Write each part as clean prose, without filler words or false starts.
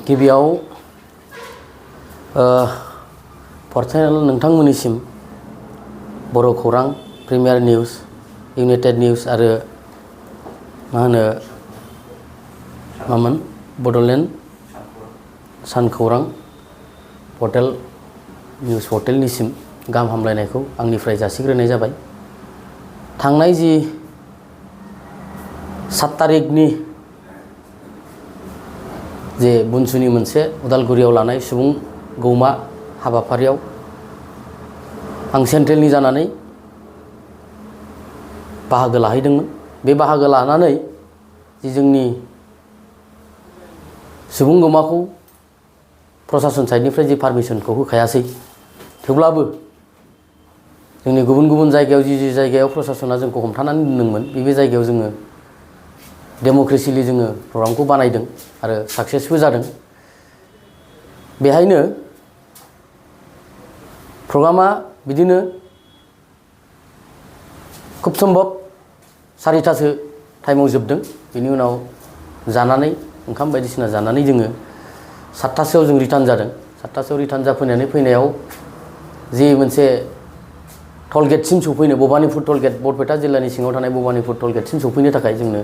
गिबियाव पर्सनेल नोंथांमोननिसिम बर' खौरां, प्रिमियार निउस, इउनाइटेड निउस आरो बड'लेण्ड सानखौरां पर्टेल निउस पर्टेलनिसिम गाहाम हामलायनायखौ आंनिफ्राय जासिग्रोनाय जाबाय। थांनाय जि 7 तारिखनि जे बुनसुनि मोनसे उदालगुरियाव लानाय सुबुं गौमा हाबाफारियाव आं सेन्ट्रेलनि जानानै बाहागो लाहैदोंमोन। बे बाहागो लानानै जि जोंनि सुबुं गौमाखौ प्रसासन साइडनिफ्राय जि पारमिसनखौ होखायासै, थेवब्लाबो जोंनि गुबुन गुबुन जायगायाव जि जायगायाव प्रसासना जोंखौ हमथानानै दोनदोंमोन बे जायगायाव जोङो डेम'क्रेसिलि जोङो प्रग्रामखौ बानायदों आरो साक्सेसबो जादों। बेहायनो प्रग्रामा बिदिनो खुब सम्भब 4टासो टाइमाव जोबदों। बेनि उनाव जानानै ओंखाम बायदिसिना जानानै जोङो 7टासोआव जों रिटार्न जादों। 7टासोआव रिटार्न जाफैनानै फैनायाव जि मोनसे टलगेटसिम सफैनो, भबानिपुर टलगेट, बरपेटा जिल्लानि सिङाव थानाय भबानिपुर टलगेटसिम सफैनो थाखाय जोंनो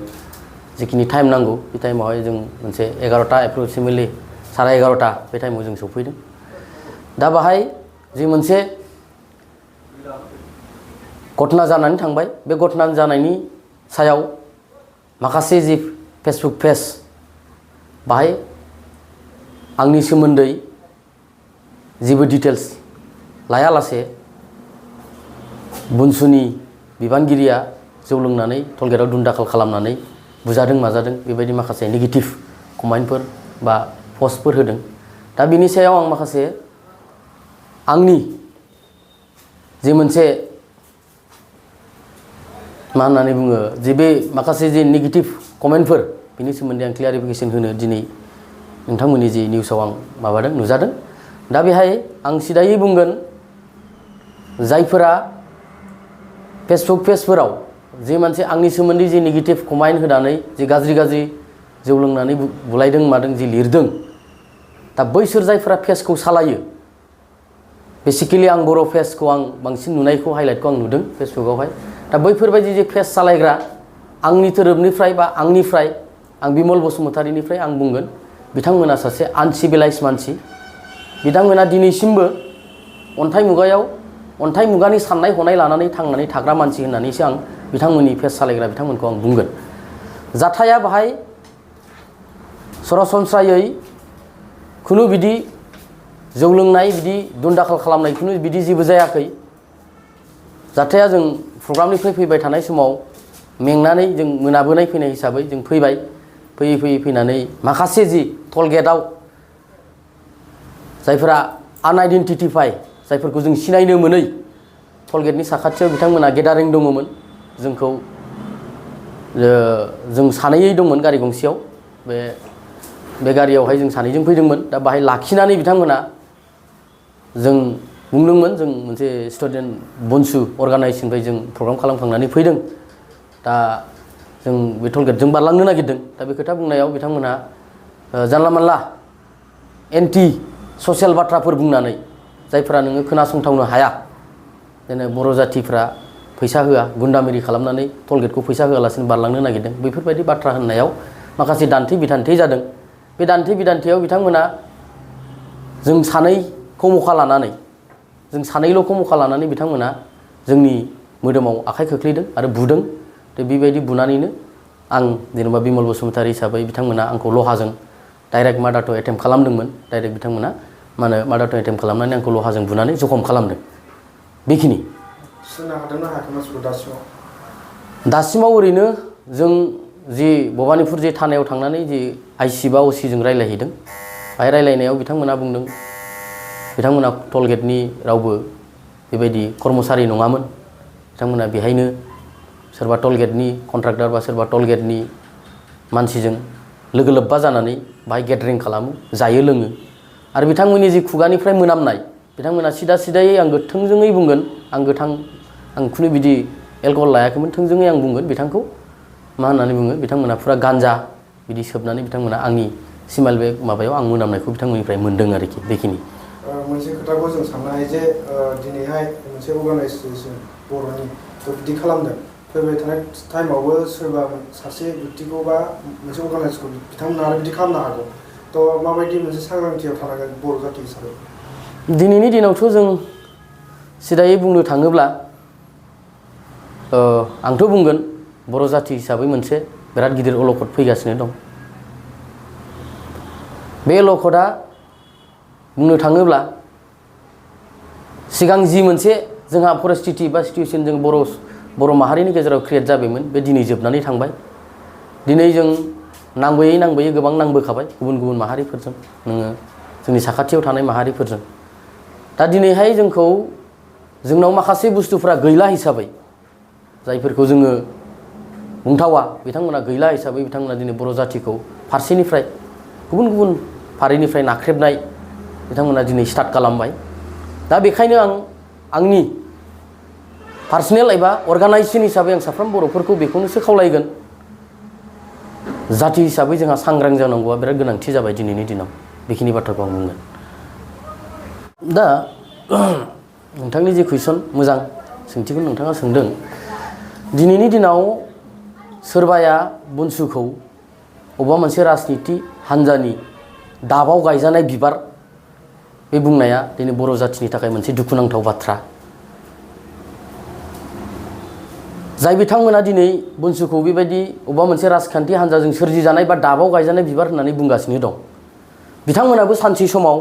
जिखिनि टाइम नांगौ बे टाइमावहाय जों मोनसे 11टा एप्रक्सिमेटलि 11:30 बे टाइमाव जों सफैदों। दा बाहाय जि मोनसे घटना जानानै थांबाय, बे घटना जानायनि सायाव माखासे जि फेसबुक पेज बाहाय आंनि सोमोन्दै जेबो डिटेल्स लायालासे बुनसुनि बिबानगिरिया जौ लोंनानै टलगेटआव दुमदाखाल खालामनानै बुजादों माजादों बेबायदि माखासे नेगेटिभ कमेन्टफोर बा पस्टफोर होदों। दा बिनि सायाव आं माखासे आंनि जे मोनसे मा होननानै बुङो जे बे माखासे जे नेगेटिभ कमेन्टफोर बिनि सोमोन्दै आं क्लियारिफिकेसन होनो दिनै नोंथांमोननि जि निउसाव आं नुजादों। दा बेहाय आं सिदायै बुंगोन, जायफोरा फेसबुक पेजफोराव जे मोनसे आंनि सोमोन्दै जि नेगेटिभ कमेन्ट होनानै जि गाज्रि जौ लोंनानै बुलायदों मादों जि लिरदों, दा बैसोर जायफोरा पेजखौ सालायो, बेसिकेलि आं बर' पेजखौ आं बांसिन नुनायखौ हाइलाइटखौ आं नुदों फेसबुकआवहाय। दा बैफोरबायदि जे पेज सालायग्रा आंनि थोरोबनिफ्राय बा आंनिफ्राय, आं बिमल बसुमतारीनिफ्राय आं बुंगोन, बिथांमोना सासे आनसिभिलाइज मानसि। बिथांमोना दिनैसिमबो अन्थाइ मुगानि साननाय हनाय लानानै थांनानै थाग्रा मानसि होननानैसो आं बिथांमोननि पेज सालायग्रा बिथांमोनखौ आं बुंगोन। जाथाया बाहाय सरासनस्रायै खुनु बिदि जौ लोंनाय, बिदि दुमदाखाल खालामनाय खुनु बिदि जेबो जायाखै। जाथाया जों प्रग्रामनिफ्राय फैबाय थानाय समाव मेंनानै जों मोनाबोनाय फैनाय हिसाबै जों फैबाय। फैनानै माखासे जि टलगेटआव जायफोरा आनआइडेन्टिफाइ, जायफोरखौ जों सिनायनो मोनै, टलगेटनि साखाथियाव बिथांमोना गेदारिं दङमोन। जों सानैयै दंमोन गारि गंसेयाव। बे गारियावहाय जों सानैजों फैदोंमोन। दा बाहाय लाखिनानै बिथांमोना जों बुंदोंमोन, जों मोनसे स्टुडेन्ट बुनसु अर्गानाइजेसननिफ्राय जों प्रग्राम खालामखांनानै फैदों, दा जों बे टलगेटजों बारलांनो नागिरदों। दा बे खोथा बुंनायाव बिथांमोनहा जानला मानला एन्टि ससियेल बाथ्राफोर बुंनानै, जायफोरा नोङो खोनासंथावनो हाया, जेने बर' जाथिफ्रा फैसा होआ, गुन्दामिरि खालामनानै टलगेटखौ फैसा होआलासिनो बारलांनो नागिरदों, बैफोरबायदि बाथ्रा होननायाव माखासे दान्थे बिदान्थे जादों। बे दान्थे बिदान्थेयाव बिथांमोना जों सानैल'खौ मखा लानानै बिथांमोना जोंनि मोदोमाव आखाइ खोख्लैदों आरो बुदों। बेबायदि बुनानैनो आं जेनेबा बिमल बसुमतारी हिसाबै बिथांमोना आंखौ लहाजों डाइरेक्ट मार्डार एटेम्प्ट खालामदोंमोन। डाइरेक्ट बिथांमोना मार्डार एटेम्प्ट खालामनानै आंखौ लहाजों बुनानै जखम खालामदों। बेखिनि। दासिमाव ओरैनो जों जि भबानिपुर जि थानायाव थांनानै जि आइसि बा असिजों रायज्लायहैदों, बाहाय रायज्लायनायाव बिथांमोना बुंदों, बिथांमोना टलगेटनि रावबो बेबायदि कर्मचारि नङामोन। बिथांमोना बेहायनो सोरबा टलगेटनि कन्ट्राक्टर बा सोरबा टलगेटनि मानसिजों लोगो लोब्बा जानानै बाहाय गेदारिं खालामो, जायो लोङो। आरो बिथांमोननि जि खुगानिफ्राय मोनामनाय, बिथांमोना सिदायै आं थोंजोङै बुंगोन, आं खुनु बिदि एलकहल लायाखैमोन, थोंजोङै आं बुंगोन बिथांखौ मा होननानै बुङो, बिथांमोना फुरा गान्जा बिदि सोबनानै बिथांमोना आंनि सिमाइल बे माबायाव आं मोनामनायखौ बिथांमोननिफ्राय मोन्दों आरोखि बेखिनि। मोनसे खोथाखौ जों साननो हायो जे दिनैहाय मोनसे अर्गानाइजेसन बर'नि बिदि खालामदों, फैबाय थानाय टाइमावबो सोरबा सासे व्यक्तिखौ बा मोनसे अर्गानाइजेसनखौ बिथांमोना आरो बिदि खालामनो हागौ। थ' माबायदि मोनसे सांग्रांथियाव थानांगोन बर' जाथि हिसाबै? दिनैनि दिनावथ' जों सिदायै बुंनो थाङोब्ला आंथ' बुंगोन बर' जाथि हिसाबै मोनसे बिराद गिदिर अलखद फैगासिनो दं। बे अलखदा बुंनो थाङोब्ला सिगां जि मोनसे जोंहा परिस्थिति बा सिटुएसन जों बर' माहारिनि गेजेराव क्रिएट जाबायमोन, बे दिनै जोबनानै थांबाय। दिनै जों नांबोयै गोबां नांबोखाबाय गुबुन गुबुन माहारिफोरजों, नोङो जोंनि साखाथियाव थानाय माहारिफोरजों। दा दिनैहाय जोंनाव माखासे बुस्थुफ्रा गैला हिसाबै, जायफोरखौ जोङो बुंथावा बिथांमोना गैला हिसाबै बिथांमोना दिनै बर' जाथिखौ फारसेनिफ्राय गुबुन गुबुन फारिनिफ्राय नाख्रेबनाय बिथांमोना दिनै स्टार्ट खालामबाय। दा बेखायनो आंनि पार्सनेल एबा अर्गानाइजेसन हिसाबै आं साफ्रोम बर'फोरखौ बेखौनोसो खावलायगोन, जाथि हिसाबै जोंहा सांग्रां जानांगौआ बिराद गोनांथि जाबाय दिनैनि दिनाव। बेखिनि बाथ्राखौ आं बुंगोन। दा नोंथांनि जे कुइसन, मोजां सोंथिखौ नोंथाङा सोंदों। दिनैनि दिनाव सोरबाया बुनसुखौ अबेबा मोनसे राजनिति हान्जानि दाबाव गायजानाय बिबार बे बुंनाया दिनै बर' जाथिनि थाखाय मोनसे दुखुनांथाव बाथ्रा। जाय बिथांमोना दिनै बुनसुखौ बेबायदि अबेबा मोनसे राजखान्थि हान्जाजों सोरजिजानाय बा दाबाव गायजानाय बिबार होननानै बुंगासिनो दं, बिथांमोनाबो सानसे समाव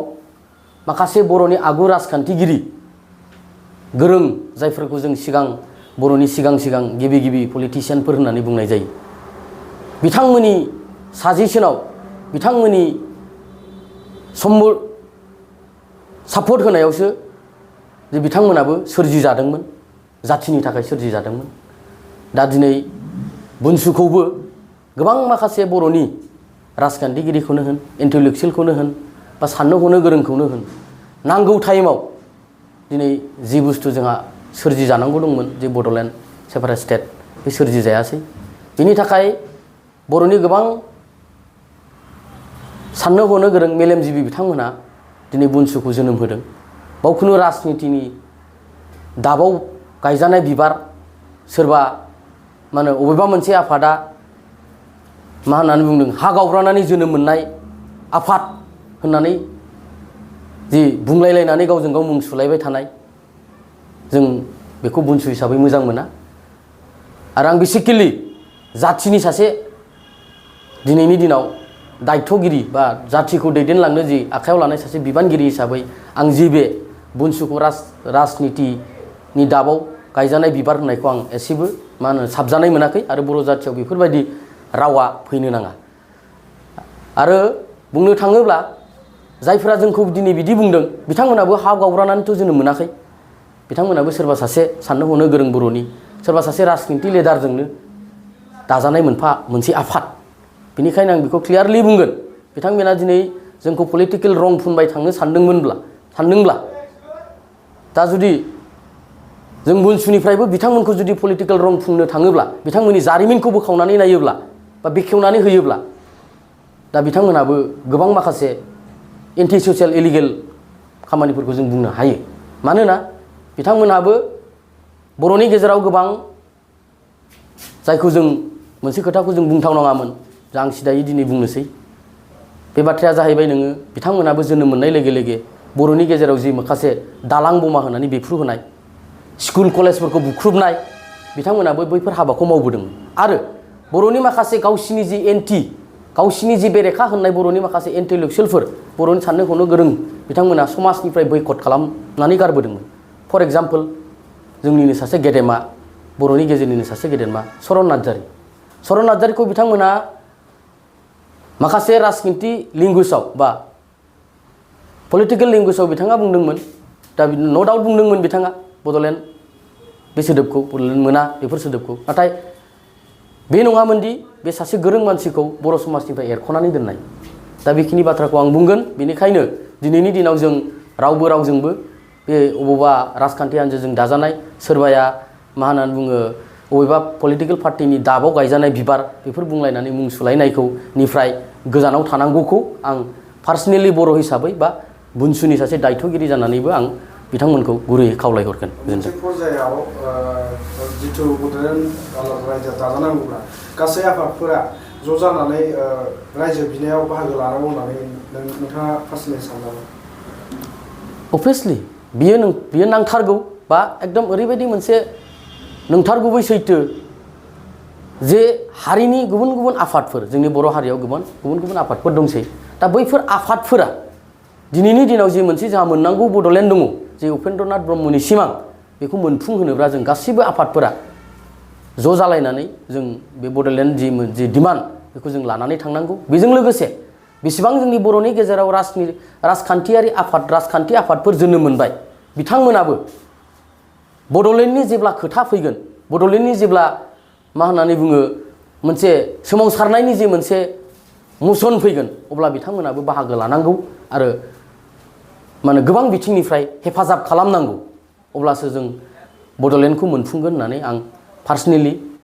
माखासे बर'नि आगु राजखान्थिगिरि गोरों, जायफोरखौ जों बर'नि सिगां गिबि पलिटिसियानफोर होननानै बुंनाय जायो, बिथांमोननि साजेसनाव, बिथांमोननि सापर्ट होनायावसो जे बिथांमोनाबो सोरजिजादोंमोन, जाथिनि थाखाय सोरजिजादोंमोन। दा दिनै बुनसुखौबो गोबां माखासे बर'नि राजखान्थिगिरिखौनो होन, इन्टेलेक्सुयेलखौनो होन, बा साननो हनो गोरोंखौनो होन, नांगौ टाइमाव दिनै जि बुस्थु जोंहा सोरजिजानांगौ दंमोन, जे बड'लेण्ड सेपारेट स्टेट, बे सोरजिजायासै। बिनि थाखाय बर'नि गोबां साननो हनो गोरों मेलेमजिबि बिथांमोना दिनै बुनसुखौ जोनोम होदों। बावखुनु राजनितिनि दाबाव गायजानाय बिबार, सोरबा अबेबा मोनसे आफादा मा होननानै बुंदों, हा गावब्रानानै जोनोम मोननाय आफाद होननानै जि बुंलायलायनानै गावजों गाव मुं सुलायबाय थानाय, जों बेखौ बुनसु हिसाबै मोजां मोना। आरो आं बेसिकेलि जाथिनि सासे दिनैनि दिनाव दायथ'गिरि बा जाथिखौ दैदेनलांनो जि आखायाव लानाय सासे बिबानगिरि हिसाबै आं जि बे बुनसुखौ राजनितिनि दाबाव गायजानाय बिबार होननायखौ आं एसेबो साबजानाय मोनाखै। आरो बर' जाथियाव बेफोरबायदि रावा फैनो नाङा। आरो बुंनो थाङोब्ला जायफोरा जोंखौ दिनै बिदि बुंदों, बिथांमोनाबो हा गावब्रानानैथ' जोनोम मोनाखै। बिथांमोनाबो सोरबा सासे साननो हनो गोरों बर'नि सोरबा सासे राजनिति लिडारजोंनो दाजानाय मोनसे आफाद। बेनिखायनो आं बेखौ क्लियारलि बुंगोन, बिथांमोना दिनै जोंखौ पलिटिकेल रं फुनबाय थांनो सानदोंब्ला दा जुदि जों बुनसुनिफ्रायबो बिथांमोनखौ जुदि पलिटिकेल रं फुननो थाङोब्ला, बिथांमोननि जारिमिनखौ बोखावनानै नायोब्ला बा बेखेवनानै होयोब्ला, दा बिथांमोनाबो गोबां माखासे एन्टि ससियेल इलिगेल खामानिफोरखौ जों बुंनो हायो। मानोना बिथांमोनाबो बर'नि गेजेराव गोबां, जायखौ जों मोनसे खोथाखौ जों बुंथावनाङामोन, आं सिदायै दिनै बुंनोसै। बे बाथ्राया जाहैबाय, नोङो बिथांमोनाबो जोनोम मोननाय लोगो लोगो बर'नि गेजेराव जि माखासे दालां बमा होनानै बेफ्रुहोनाय, स्कुल कलेजफोरखौ बुख्रुबनाय, बिथांमोनाबो बैफोर हाबाखौ मावबोदोंमोन। आरो बर'नि माखासे गावसिनि जि बेरेखा होननाय बर'नि माखासे इन्टेलेक्सुयेलफोर, बर'नि साननो हनो गोरों बिथांमोना समाजनिफ्राय बयकट खालामनानै गारबोदोंमोन। फर एग्जाम्पल, जोंनिनो सासे गेदेमा, बर'नि गेजेरनिनो सासे गेदेमा चरन नार्जारीखौ बिथांमोना माखासे राजनिति लेंगुवेजाव बा पलिटिकेल लेंगुवेजाव बिथाङा बुंदोंमोन। दा न' डाउट बुंदोंमोन बिथाङा बड'लेण्ड बे सोदोबखौ, बड'लेण्ड मोना बेफोर सोदोबखौ। नाथाय बे नङामोनदि बे सासे गोरों मानसिखौ बर' समाजनिफ्राय एरख'नानै दोननाय। दा बेखिनि बाथ्राखौ आं बुंगोन। बेनिखायनो दिनैनि दिनाव जों रावजोंबो बे अबेबा राजखान्थि हान्जाजों दाजानाय, सोरबाया मा होननानै बुङो, अबेबा पलिटिकेल पार्टिनि दाबाव गायजानाय बिबार, बेफोर बुंलायनानै मुं सुलायनायनिफ्राय गोजानाव थानांगौखौ आं पार्सनेलि बर' हिसाबै बा बुनसुनि सासे दायथ'गिरि जानानैबो आं बिथांमोनखौ गुरैयै खावलायहरगोन। मोनसे पर्यायाव जिथु बड'लेण्ड रायजो दाजानांगौब्ला गासै आफादफोरा ज' जानानै रायजो बिनायाव बाहागो लानांगौ होननानै नोंथाङा पार्सनेलि सानो नामा? अभियासलि बियो नांथारगौ बा एकदम ओरैबायदि मोनसे नंथारगुबै सैथो जे हारिनि गुबुन गुबुन आफादफोर जोंनि बर' हारियाव गुबुन गुबुन आफादफोर दंसै। दा बैफोर आफादफोरा दिनैनि दिनाव जे मोनसे जोंहा मोननांगौ बड'लेण्ड दङ, जे उपेन्द्रनाथ ब्रह्मनि सिमां, बेखौ मोनफुंहोनोब्ला जों गासैबो आफादफोरा ज' जालायनानै जों बे बड'लेण्ड जि डिमान्ड बेखौ जों लानानै थांनांगौ। बेजों लोगोसे बेसेबां जोंनि बर'नि गेजेराव राजखान्थि आफादफोर जोनोम मोनबाय, बिथांमोनाबो बड'लेण्डनि जेब्ला खोथा फैगोन, बड'लेण्डनि जेब्ला मा होननानै बुङो मोनसे सोमावसारनायनि जे मोनसे मसन फैगोन, अब्ला बिथांमोनाबो बाहागो लानांगौ आरो माने गोबां बिथिंनिफ्राय हेफाजाब खालामनांगौ। अब्लासो जों बड'लेण्डखौ मोनफुंगोन होननानै आं पार्सनेलि